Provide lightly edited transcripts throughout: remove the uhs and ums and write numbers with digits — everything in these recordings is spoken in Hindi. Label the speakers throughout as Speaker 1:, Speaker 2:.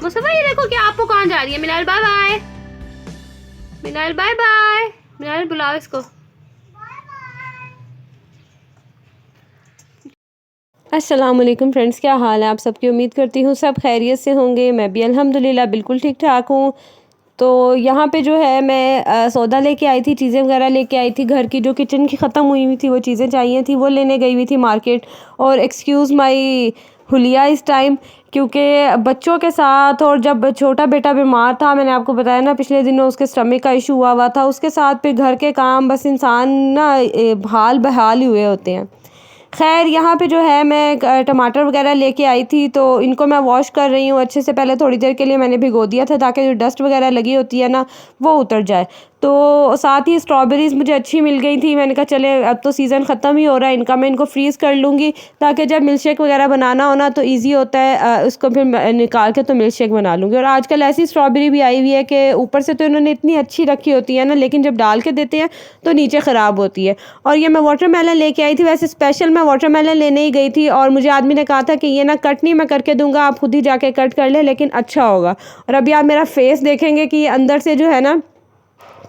Speaker 1: आपको सब ये देखो कि आपको कहाँ जा रही है। मिनाल बाय बाय, मिनाल बाय बाय, मिनाल बुलाओ इसको। अस्सलाम वालेकुम फ्रेंड्स, क्या हाल है आप सबकी। उम्मीद करती हूँ सब खैरियत से होंगे। मैं भी अल्हम्दुलिल्लाह बिल्कुल ठीक ठाक हूँ। तो यहाँ पे जो है मैं सौदा लेके आई थी, चीज़ें वगैरह लेके आई थी। घर की जो किचन की ख़त्म हुई हुई थी वो चीज़ें चाहिए थी, वो लेने गई हुई थी मार्केट। और एक्सक्यूज़ माई हुलिया इस टाइम, क्योंकि बच्चों के साथ, और जब छोटा बेटा बीमार था, मैंने आपको बताया ना पिछले दिनों उसके स्टमक का इशू हुआ था, उसके साथ फिर घर के काम, बस इंसान ना हाल बहाल ही हुए होते हैं। खैर यहाँ पे जो है मैं टमाटर वगैरह लेके आई थी, तो इनको मैं वॉश कर रही हूँ अच्छे से। पहले थोड़ी देर के लिए मैंने भिगो दिया था ताकि जो डस्ट वगैरह लगी होती है ना वो उतर जाए। तो साथ ही स्ट्रॉबेरीज़ मुझे अच्छी मिल गई थी। मैंने कहा चले अब तो सीज़न ख़त्म ही हो रहा है इनका, मैं इनको फ्रीज़ कर लूँगी ताकि जब मिल्क शेक वगैरह बनाना हो ना तो ईज़ी होता है, उसको फिर निकाल के तो मिल्क शेक बना लूँगी। और आजकल ऐसी स्ट्रॉबेरी भी आई हुई है कि ऊपर से तो इन्होंने इतनी अच्छी रखी होती है ना, लेकिन जब डाल के देते हैं तो नीचे ख़राब होती है। और ये मैं वाटरमेलन लेके आई थी। वैसे स्पेशल मैं वाटरमेलन लेने ही गई थी, और मुझे आदमी ने कहा था कि ये ना कट नहीं मैं करके दूंगा, आप खुद ही जाके कट कर ले, लेकिन अच्छा होगा। और अभी आप मेरा फेस देखेंगे कि ये अंदर से जो है ना,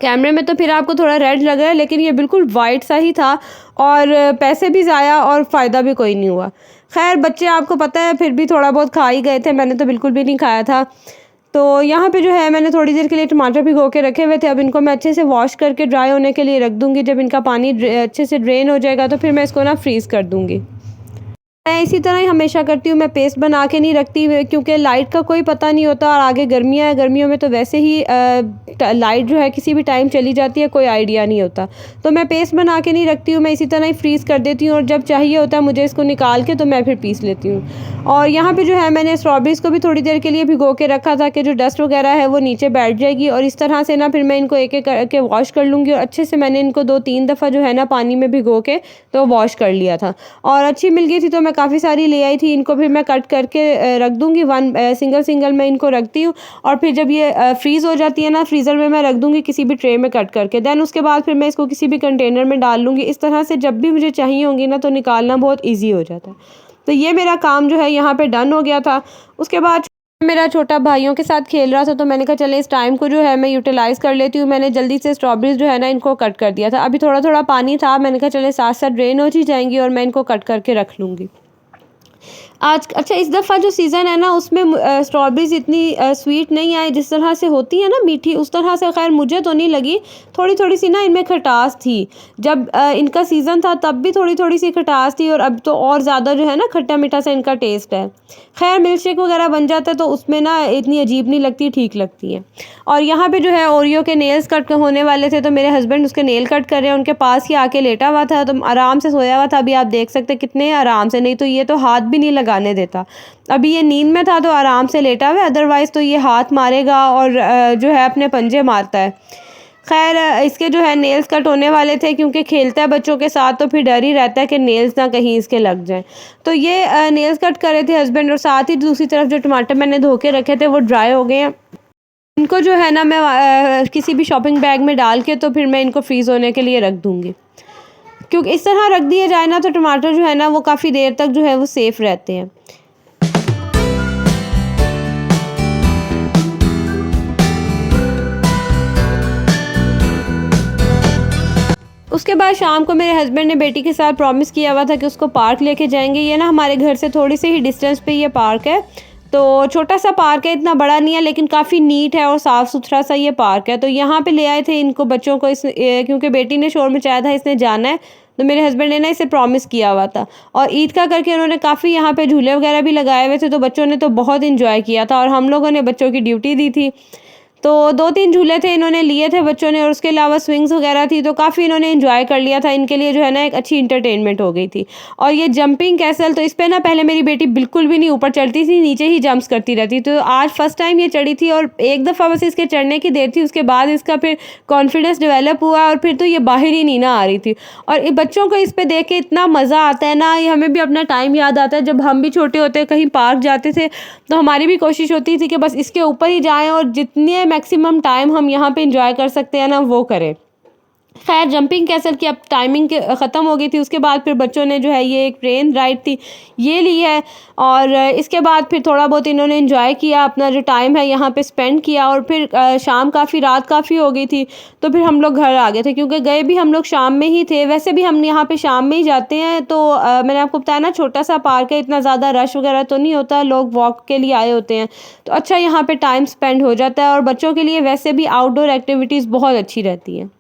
Speaker 1: कैमरे में तो फिर आपको थोड़ा रेड लग रहा है, लेकिन ये बिल्कुल वाइट सा ही था। और पैसे भी ज़ाया और फ़ायदा भी कोई नहीं हुआ। खैर बच्चे आपको पता है फिर भी थोड़ा बहुत खा ही गए थे, मैंने तो बिल्कुल भी नहीं खाया था। तो यहाँ पे जो है मैंने थोड़ी देर के लिए टमाटर भिगो के रखे हुए थे। अब इनको मैं अच्छे से वॉश करके ड्राई होने के लिए रख दूँगी। जब इनका पानी अच्छे से ड्रेन हो जाएगा तो फिर मैं इसको ना फ्रीज़ कर दूँगी। मैं इसी तरह ही हमेशा करती हूँ, मैं पेस्ट बना के नहीं रखती, क्योंकि लाइट का कोई पता नहीं होता। और आगे गर्मियाँ हैं, गर्मियों में तो वैसे ही लाइट जो है किसी भी टाइम चली जाती है, कोई आइडिया नहीं होता। तो मैं पेस्ट बना के नहीं रखती हूँ, मैं इसी तरह ही फ्रीज़ कर देती हूँ, और जब चाहिए होता है मुझे इसको निकाल के तो मैं फिर पीस लेती हूँ। और यहाँ पे जो है मैंने स्ट्रॉबेरीज़ को भी थोड़ी देर के लिए भिगो के रखा था कि जो डस्ट वगैरह है वो नीचे बैठ जाएगी। और इस तरह से ना फिर मैं इनको एक एक करके वॉश कर लूँगी। और अच्छे से मैंने इनको 2-3 दफ़ा जो है ना पानी में भिगो के तो वॉश कर लिया था, और अच्छी मिल गई थी तो मैं काफ़ी सारी ले आई थी। इनको फिर मैं कट करके रख दूँगी, सिंगल सिंगल मैं इनको रखती हूँ। और फिर जब ये फ्रीज़ हो जाती है ना, फ्रीज़र में मैं रख दूँगी किसी भी ट्रे में कट करके। दैन उसके बाद फिर मैं इसको किसी भी कंटेनर में डाल लूँगी। इस तरह से जब भी मुझे चाहिए होंगी ना तो निकालना बहुत ईजी हो जाता है। तो ये मेरा काम जो है यहाँ पे डन हो गया था। उसके बाद मेरा छोटा भाइयों के साथ खेल रहा था, तो मैंने कहा चले इस टाइम को जो है मैं यूटिलाइज़ कर लेती हूँ। मैंने जल्दी से स्ट्रॉबेरीज़ जो है ना इनको कट कर दिया था। अभी थोड़ा थोड़ा पानी था, मैंने कहा चले साथ साथ ड्रेन हो ही जाएंगी और मैं इनको कट करके रख लूँगी आज। अच्छा इस दफ़ा जो सीज़न है ना उसमें स्ट्रॉबेरीज़ इतनी स्वीट नहीं आई, जिस तरह से होती है ना मीठी, उस तरह से खैर मुझे तो नहीं लगी। थोड़ी थोड़ी सी ना इनमें खटास थी। जब इनका सीज़न था तब भी थोड़ी थोड़ी सी खटास थी, और अब तो और ज़्यादा जो है ना खट्टा मीठा सा इनका टेस्ट है। खैर मिल्क शेक वगैरह बन जाता है तो उसमें ना इतनी अजीब नहीं लगती, ठीक लगती है। और यहाँ पे जो है ओरियो के नेल्स कट होने वाले थे, तो मेरे हस्बैंड उसके नेल कट कर रहे हैं। उनके पास ही आके लेटा हुआ था, तो आराम से सोया हुआ था। अभी आप देख सकते हैं कितने आराम से, नहीं तो ये तो हाथ भी नहीं लगाने देता। अभी ये नींद में था तो आराम से लेटा हुआ है, अदरवाइज़ तो ये हाथ मारेगा और जो है अपने पंजे मारता है। खैर इसके जो है नेल्स कट होने वाले थे, क्योंकि खेलता है बच्चों के साथ तो फिर डर ही रहता है कि नेल्स ना कहीं इसके लग जाएं। तो ये नेल्स कट कर रहे थे हस्बैंड, और साथ ही दूसरी तरफ जो टमाटर मैंने धो के रखे थे वो ड्राई हो गए हैं। इनको जो है ना मैं किसी भी शॉपिंग बैग में डाल के तो फिर मैं इनको फ्रीज़ होने के लिए रख दूँगी, क्योंकि इस तरह रख दिया जाए ना तो टमाटर जो है ना वो काफ़ी देर तक जो है वो सेफ़ रहते हैं। उसके बाद शाम को मेरे हस्बैंड ने बेटी के साथ प्रॉमिस किया हुआ था कि उसको पार्क लेके जाएंगे। ये ना हमारे घर से थोड़ी सी ही डिस्टेंस पे ये पार्क है। तो छोटा सा पार्क है, इतना बड़ा नहीं है, लेकिन काफ़ी नीट है और साफ़ सुथरा सा ये पार्क है। तो यहाँ पे ले आए थे इनको, बच्चों को, क्योंकि बेटी ने शोर मचाया था इसने जाना है। तो मेरे हस्बैंड ने ना इसे प्रॉमिस किया हुआ था, और ईद का करके उन्होंने काफ़ी यहाँ पे झूले वगैरह भी लगाए हुए थे। तो बच्चों ने तो बहुत इंजॉय किया था, और हम लोगों ने बच्चों की ड्यूटी दी थी। तो 2-3 झूले थे इन्होंने लिए थे बच्चों ने, और उसके अलावा स्विंग्स वगैरह थी, तो काफ़ी इन्होंने एंजॉय कर लिया था। इनके लिए जो है ना एक अच्छी इंटरटेनमेंट हो गई थी। और ये जंपिंग कैसल, तो इस पे ना पहले मेरी बेटी बिल्कुल भी नहीं ऊपर चढ़ती थी, नीचे ही जंप्स करती रहती। तो आज फर्स्ट टाइम ये चढ़ी थी, और एक दफ़ा बस इसके चढ़ने की देर थी, उसके बाद इसका फिर कॉन्फिडेंस डेवलप हुआ, और फिर तो ये बाहर ही नहीं ना आ रही थी। और बच्चों को इस पर देख के इतना मज़ा आता है ना, ये हमें भी अपना टाइम याद आता है जब हम भी छोटे होते कहीं पार्क जाते थे, तो हमारी भी कोशिश होती थी कि बस इसके ऊपर ही जाएँ और जितने मैक्सिमम टाइम हम यहाँ पे एंजॉय कर सकते हैं ना वो करें। खैर जंपिंग कैसल की अब टाइमिंग ख़त्म हो गई थी। उसके बाद फिर बच्चों ने जो है ये एक ट्रेन राइड थी ये ली है, और इसके बाद फिर थोड़ा बहुत इन्होंने एंजॉय किया, अपना जो टाइम है यहाँ पे स्पेंड किया। और फिर शाम काफ़ी रात काफ़ी हो गई थी, तो फिर हम लोग घर आ गए थे, क्योंकि गए भी हम लोग शाम में ही थे। वैसे भी हम यहाँ पे शाम में ही जाते हैं, तो मैंने आपको बताया ना छोटा सा पार्क है, इतना ज़्यादा रश वगैरह तो नहीं होता, लोग वॉक के लिए आए होते हैं, तो अच्छा यहाँ पे टाइम स्पेंड हो जाता है। और बच्चों के लिए वैसे भी आउटडोर एक्टिविटीज़ बहुत अच्छी रहती हैं।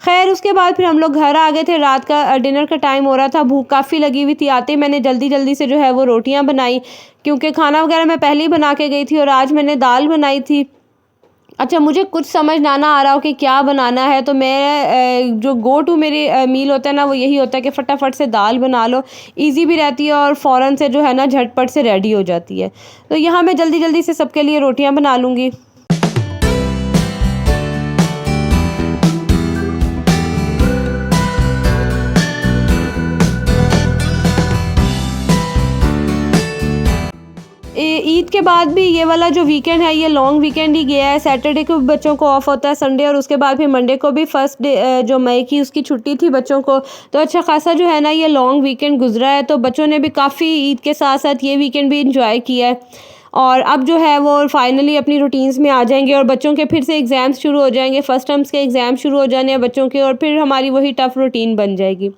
Speaker 1: खैर उसके बाद फिर हम लोग घर आ गए थे, रात का डिनर का टाइम हो रहा था, भूख काफ़ी लगी हुई थी। आते ही मैंने जल्दी जल्दी से जो है वो रोटियां बनाई, क्योंकि खाना वगैरह मैं पहले ही बना के गई थी, और आज मैंने दाल बनाई थी। अच्छा, मुझे कुछ समझ ना आ रहा हो कि क्या बनाना है, तो मैं जो गो टू मेरी मील होता है ना, वो यही होता है कि फटाफट से दाल बना लो, इजी भी रहती है और फ़ौरन से जो है ना झटपट से रेडी हो जाती है। तो यहाँ मैं जल्दी जल्दी से सबके लिए रोटियाँ बना लूँगी। ईद के बाद भी ये वाला जो वीकेंड है ये लॉन्ग वीकेंड ही गया है। सैटरडे को बच्चों को ऑफ होता है, संडे, और उसके बाद फिर मंडे को भी फर्स्ट डे जो मई की उसकी छुट्टी थी बच्चों को। तो अच्छा खासा जो है ना ये लॉन्ग वीकेंड गुजरा है, तो बच्चों ने भी काफ़ी ईद के साथ साथ ये वीकेंड भी इंजॉय किया है। और अब जो है वो फाइनली अपनी रूटीन्स में आ जाएंगे, और बच्चों के फिर से एग्ज़ाम्स शुरू हो जाएंगे, फर्स्ट टर्म्स के एग्ज़ाम शुरू हो जाने हैं बच्चों के, और फिर हमारी वही टफ़ रूटीन बन जाएगी।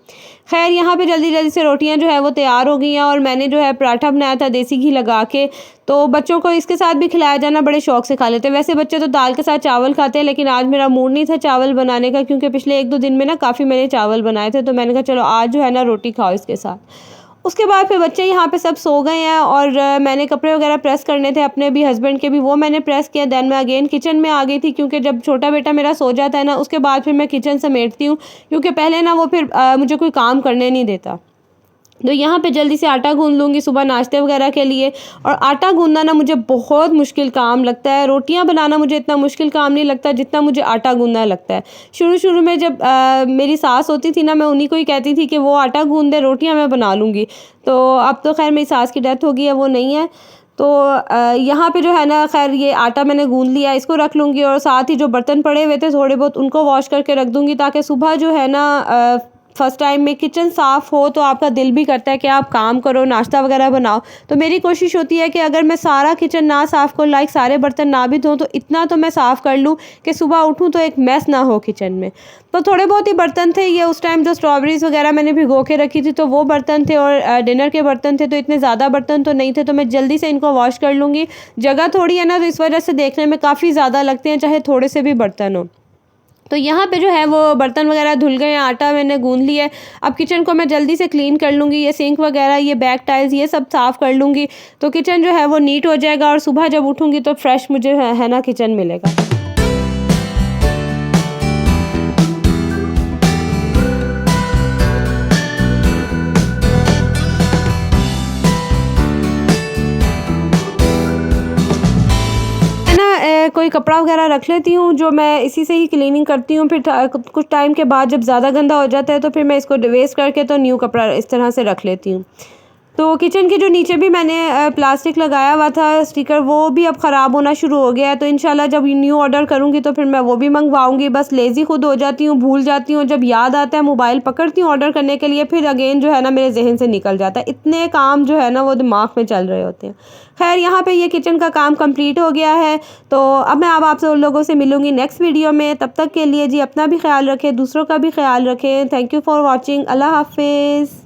Speaker 1: खैर यहाँ पे जल्दी जल्दी से रोटियां जो है वो तैयार हो गई हैं, और मैंने जो है पराठा बनाया था देसी घी लगा के, तो बच्चों को इसके साथ भी खिलाया जाना बड़े शौक से खा लेते हैं। वैसे बच्चे तो दाल के साथ चावल खाते हैं, लेकिन आज मेरा मूड नहीं था चावल बनाने का, क्योंकि पिछले 1-2 दिन में ना काफ़ी मैंने चावल बनाए थे, तो मैंने कहा चलो आज जो है ना रोटी खाओ इसके साथ। उसके बाद फिर बच्चे यहाँ पे सब सो गए हैं, और मैंने कपड़े वगैरह प्रेस करने थे अपने भी, हस्बैंड के भी, वो मैंने प्रेस किया। देन मैं अगेन किचन में आ गई थी, क्योंकि जब छोटा बेटा मेरा सो जाता है ना उसके बाद फिर मैं किचन समेटती हूँ, क्योंकि पहले ना वो फिर मुझे कोई काम करने नहीं देता। तो यहाँ पे जल्दी से आटा गूंद लूँगी सुबह नाश्ते वगैरह के लिए। और आटा गूंदना ना मुझे बहुत मुश्किल काम लगता है, रोटियाँ बनाना मुझे इतना मुश्किल काम नहीं लगता जितना मुझे आटा गूंदना लगता है। शुरू शुरू में जब मेरी सास होती थी ना, मैं उन्हीं को ही कहती थी कि वो आटा गूंद दे, रोटियाँ मैं बना लूँगी। तो अब तो खैर मेरी सास की डेथ हो गई है, वो नहीं है। तो यहाँ पे जो है ना खैर ये आटा मैंने गूंद लिया, इसको रख लूँगी, और साथ ही जो बर्तन पड़े हुए थे थोड़े बहुत उनको वॉश करके रख दूँगी, ताकि सुबह जो है ना फर्स्ट टाइम में किचन साफ़ हो तो आपका दिल भी करता है कि आप काम करो, नाश्ता वगैरह बनाओ। तो मेरी कोशिश होती है कि अगर मैं सारा किचन ना साफ़ करूँ, लाइक सारे बर्तन ना भी धोऊँ, तो इतना तो मैं साफ़ कर लूँ कि सुबह उठूँ तो एक मैस ना हो किचन में। तो थोड़े बहुत ही बर्तन थे ये, उस टाइम जो स्ट्रॉबेरीज़ वगैरह मैंने भिगो के रखी थी तो वो बर्तन थे, और डिनर के बर्तन थे, तो इतने ज़्यादा बर्तन तो नहीं थे, तो मैं जल्दी से इनको वॉश कर लूँगी। जगह थोड़ी है ना, तो इस वजह से देखने में काफ़ी ज़्यादा लगते हैं, चाहे थोड़े से भी बर्तन हो। तो यहाँ पे जो है वो बर्तन वगैरह धुल गए हैं, आटा मैंने गूंद लिया है। अब किचन को मैं जल्दी से क्लीन कर लूँगी, ये सिंक वगैरह, ये बैक टाइल्स, ये सब साफ़ कर लूँगी, तो किचन जो है वो नीट हो जाएगा, और सुबह जब उठूँगी तो फ्रेश मुझे है ना किचन मिलेगा। मैं ना कोई कपड़ा वगैरह रख लेती हूँ, जो मैं इसी से ही क्लीनिंग करती हूँ। फिर कुछ टाइम के बाद जब ज़्यादा गंदा हो जाता है तो फिर मैं इसको वेस्ट करके तो न्यू कपड़ा इस तरह से रख लेती हूँ। तो किचन के जो नीचे भी मैंने प्लास्टिक लगाया हुआ था स्टिकर, वो भी अब ख़राब होना शुरू हो गया है, तो इंशाल्लाह जब न्यू ऑर्डर करूँगी तो फिर मैं वो भी मंगवाऊँगी। बस लेज़ी खुद हो जाती हूँ, भूल जाती हूँ, जब याद आता है मोबाइल पकड़ती हूँ ऑर्डर करने के लिए, फिर अगेन जो है ना मेरे जहन से निकल जाता है, इतने काम जो है ना वो दिमाग में चल रहे होते हैं। खैर यहाँ पे ये किचन का काम कंप्लीट हो गया है, तो अब मैं अब आपसे उन लोगों से मिलूँगी नेक्स्ट वीडियो में। तब तक के लिए जी अपना भी ख्याल रखें, दूसरों का भी ख्याल रखें। Thank you for watching. Allah हाफिज़।